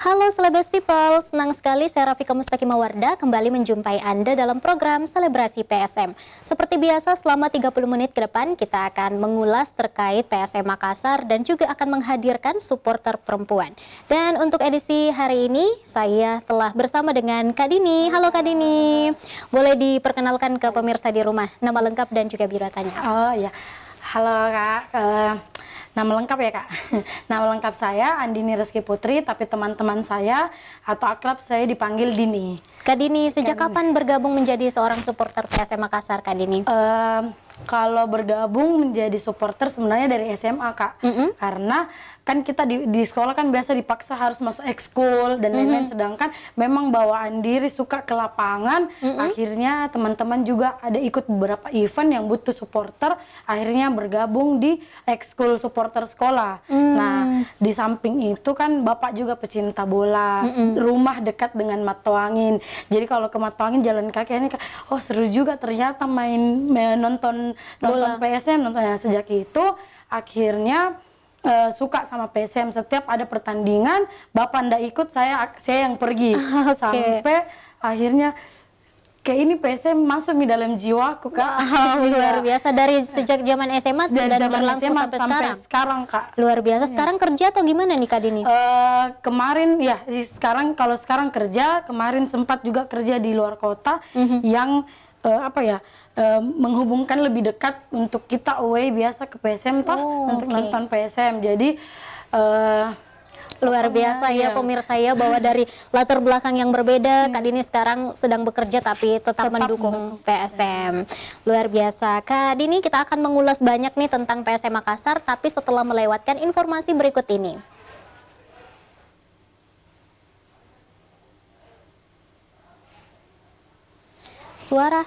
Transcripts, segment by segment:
Halo Celebes People, senang sekali saya Rafika Mustaqimawarda kembali menjumpai Anda dalam program Selebrasi PSM. Seperti biasa selama 30 menit ke depan kita akan mengulas terkait PSM Makassar dan juga akan menghadirkan supporter perempuan. Dan untuk edisi hari ini saya telah bersama dengan Kak Dini. Halo Kak Dini, boleh diperkenalkan ke pemirsa di rumah nama lengkap dan juga biodatanya. Oh ya, halo Kak. Nama lengkap ya Kak? Nama lengkap saya Andini Rizky Putri, tapi teman-teman saya atau akrab saya dipanggil Dini. Kak Dini, sejak kapan bergabung menjadi seorang supporter PSM Makassar Kak Dini? Kalau bergabung menjadi supporter sebenarnya dari SMA Kak. Karena kan kita di sekolah kan biasa dipaksa harus masuk ekskul dan lain-lain, sedangkan memang bawaan diri suka ke lapangan. Akhirnya teman-teman juga ada ikut beberapa event yang butuh supporter, akhirnya bergabung di ekskul supporter sekolah. Nah, di samping itu kan bapak juga pecinta bola, rumah dekat dengan Matoangin. Jadi kalau ke Matoangin jalan kaki ini, oh seru juga ternyata nonton PSM. Sejak itu akhirnya suka sama PSM. Setiap ada pertandingan bapak ndak ikut, saya yang pergi. Sampai akhirnya kayak ini PSM masuk di dalam jiwaku Kak. Luar biasa, dari sejak zaman SMA dan berlangsung sampai sekarang Kak. Luar biasa. Sekarang kerja atau gimana nih Kak Dini? Kemarin ya, kalau sekarang kerja, kemarin sempat juga kerja di luar kota yang menghubungkan lebih dekat untuk kita away biasa ke PSM untuk nonton PSM. Jadi luar biasa ya pemirsa ya, bahwa dari latar belakang yang berbeda Kak Dini sekarang sedang bekerja tapi tetap mendukung PSM. Luar biasa. Kak Dini, kita akan mengulas banyak nih tentang PSM Makassar, tapi setelah melewatkan informasi berikut ini. Suara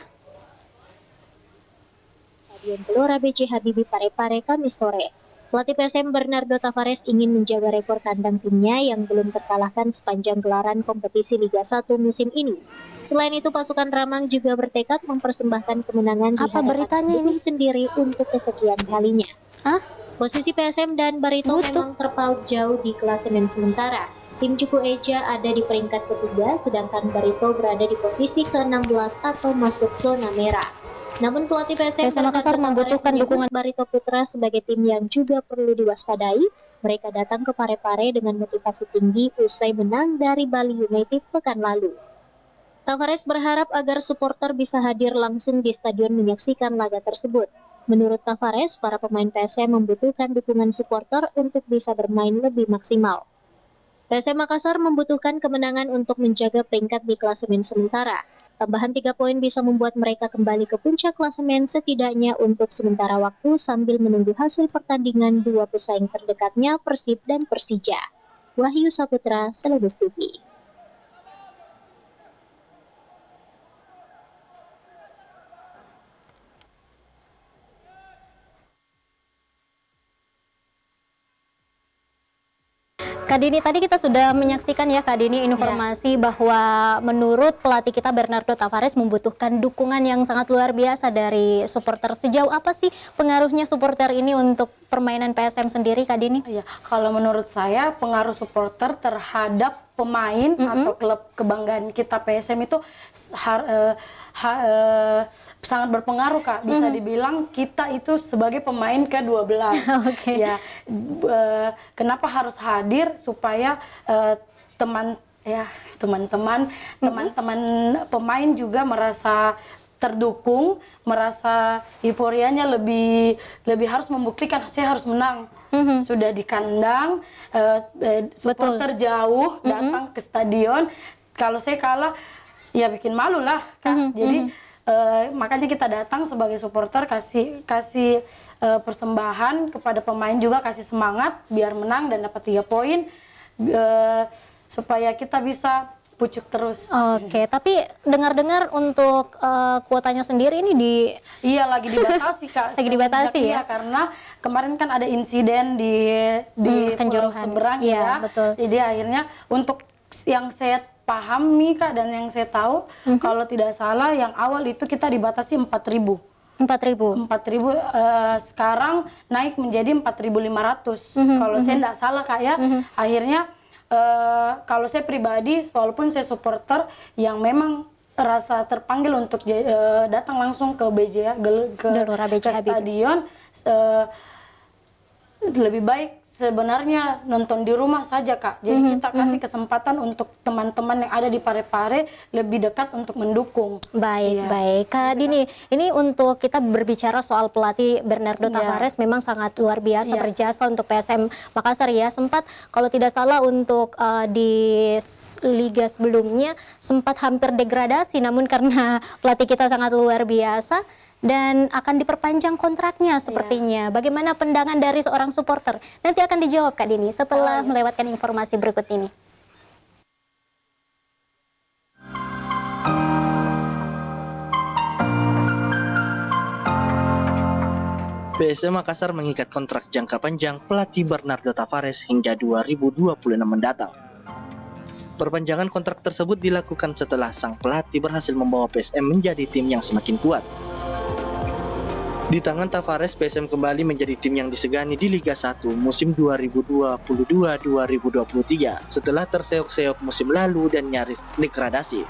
Stadion Gelora B.J. Habibie Parepare Kamis sore. Pelatih PSM Bernardo Tavares ingin menjaga rekor kandang timnya yang belum terkalahkan sepanjang gelaran kompetisi Liga 1 musim ini. Selain itu, pasukan Ramang juga bertekad mempersembahkan kemenangan di hadapan tim sendiri untuk kesekian kalinya. Posisi PSM dan Barito memang terpaut jauh di klasemen sementara. Tim Cuku Eja ada di peringkat ketiga, sedangkan Barito berada di posisi ke-16 atau masuk zona merah. Namun pelatih PSM Makassar membutuhkan dukungan Barito Putra sebagai tim yang juga perlu diwaspadai. Mereka datang ke Parepare dengan motivasi tinggi usai menang dari Bali United pekan lalu. Tavares berharap agar supporter bisa hadir langsung di stadion menyaksikan laga tersebut. Menurut Tavares, para pemain PSM membutuhkan dukungan supporter untuk bisa bermain lebih maksimal. PSM Makassar membutuhkan kemenangan untuk menjaga peringkat di klasemen sementara. Tambahan 3 poin bisa membuat mereka kembali ke puncak klasemen setidaknya untuk sementara waktu sambil menunggu hasil pertandingan dua pesaing terdekatnya Persib dan Persija. Wahyu Saputra, Celebes TV. Kak Dini, tadi kita sudah menyaksikan ya Kak Dini informasi bahwa menurut pelatih kita Bernardo Tavares membutuhkan dukungan yang sangat luar biasa dari supporter. Sejauh apa sih pengaruhnya supporter ini untuk permainan PSM sendiri Kak Dini? Ya, kalau menurut saya pengaruh supporter terhadap pemain atau klub kebanggaan kita PSM itu sangat berpengaruh Kak. Bisa dibilang kita itu sebagai pemain ke-12. Ya, kenapa harus hadir supaya teman-teman pemain juga merasa terdukung, merasa euforianya lebih harus membuktikan saya harus menang. Sudah di kandang, supporter jauh datang ke stadion. Kalau saya kalah, ya bikin malu lah Kak. Jadi makanya kita datang sebagai supporter, kasih persembahan kepada pemain, juga kasih semangat biar menang dan dapat 3 poin, supaya kita bisa pucuk terus. Tapi dengar-dengar untuk kuotanya sendiri ini lagi dibatasi Kak. Lagi dibatasi ya? Karena kemarin kan ada insiden di Pulau Seberang ya. Betul. Jadi akhirnya untuk yang saya pahami Kak dan yang saya tahu, kalau tidak salah yang awal itu kita dibatasi 4.000. 4.000 sekarang naik menjadi 4.500 kalau saya tidak salah Kak ya. Akhirnya Kalau saya pribadi, walaupun saya supporter yang memang rasa terpanggil untuk datang langsung ke BJ ke stadion, lebih baik sebenarnya nonton di rumah saja, Kak. Jadi kita kasih kesempatan untuk teman-teman yang ada di Parepare lebih dekat untuk mendukung. Baik, baik. Kak Dini, ini untuk kita berbicara soal pelatih Bernardo Tavares memang sangat luar biasa berjasa untuk PSM Makassar ya. Sempat kalau tidak salah untuk di liga sebelumnya sempat hampir degradasi, namun karena pelatih kita sangat luar biasa dan akan diperpanjang kontraknya sepertinya. Bagaimana pandangan dari seorang supporter? Nanti akan dijawab Kak Dini setelah melewatkan informasi berikut ini. PSM Makassar mengikat kontrak jangka panjang pelatih Bernardo Tavares hingga 2026 mendatang. Perpanjangan kontrak tersebut dilakukan setelah sang pelatih berhasil membawa PSM menjadi tim yang semakin kuat. Di tangan Tavares, PSM kembali menjadi tim yang disegani di Liga 1 musim 2022-2023 setelah terseok-seok musim lalu dan nyaris degradasi.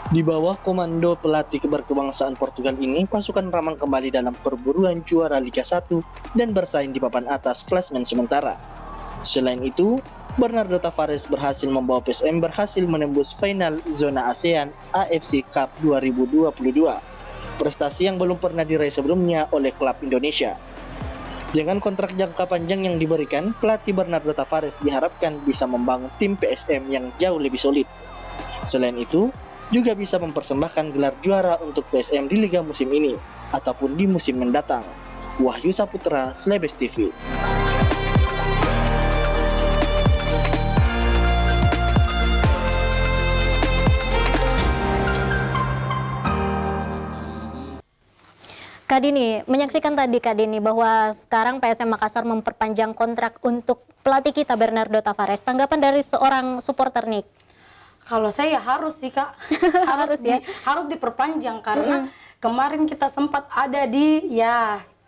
Di bawah komando pelatih berkebangsaan Portugal ini, pasukan Ramang kembali dalam perburuan juara Liga 1 dan bersaing di papan atas klasemen sementara. Selain itu, Bernardo Tavares berhasil membawa PSM menembus final zona ASEAN AFC Cup 2022. Prestasi yang belum pernah diraih sebelumnya oleh klub Indonesia. Dengan kontrak jangka panjang yang diberikan, pelatih Bernardo Tavares diharapkan bisa membangun tim PSM yang jauh lebih solid. Selain itu, juga bisa mempersembahkan gelar juara untuk PSM di Liga musim ini ataupun di musim mendatang. Wahyu Saputra, Slebes TV. Kak Dini, menyaksikan tadi Kak Dini bahwa sekarang PSM Makassar memperpanjang kontrak untuk pelatih kita Bernardo Tavares. Tanggapan dari seorang supporter nih? Kalau saya harus sih Kak, harus diperpanjang karena kemarin kita sempat ada di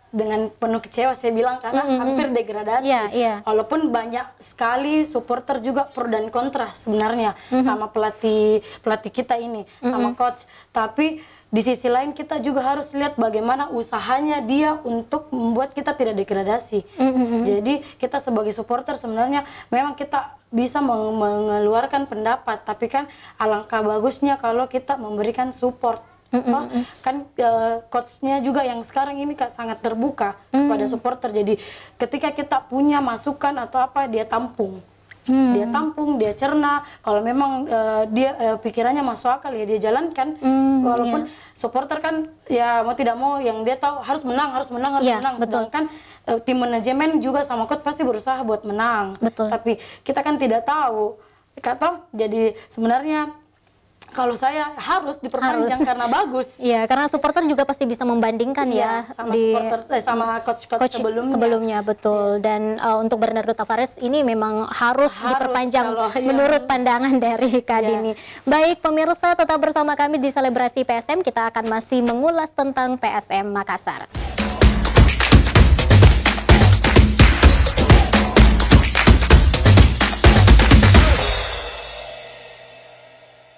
dengan penuh kecewa saya bilang karena hampir degradasi. Walaupun banyak sekali supporter juga pro dan kontra sebenarnya sama pelatih kita ini, sama coach. Tapi di sisi lain kita juga harus lihat bagaimana usahanya dia untuk membuat kita tidak degradasi. Jadi kita sebagai supporter sebenarnya memang kita bisa mengeluarkan pendapat, tapi kan alangkah bagusnya kalau kita memberikan support. Kan coachnya juga yang sekarang ini Kak sangat terbuka kepada supporter. Jadi ketika kita punya masukan atau apa dia tampung. Dia tampung, dia cerna. Kalau memang dia pikirannya masuk akal ya dia jalankan. Walaupun supporter kan ya mau tidak mau yang dia tahu harus menang. Sedangkan tim manajemen juga sama coach pasti berusaha buat menang. Tapi kita kan tidak tahu. Jadi sebenarnya kalau saya harus diperpanjang karena bagus. Iya, karena supporter juga pasti bisa membandingkan sama coach sebelumnya. Betul. Dan untuk Bernardo Tavares ini memang harus diperpanjang menurut pandangan dari Kak Dini. Baik pemirsa, tetap bersama kami di Selebrasi PSM. Kita akan masih mengulas tentang PSM Makassar.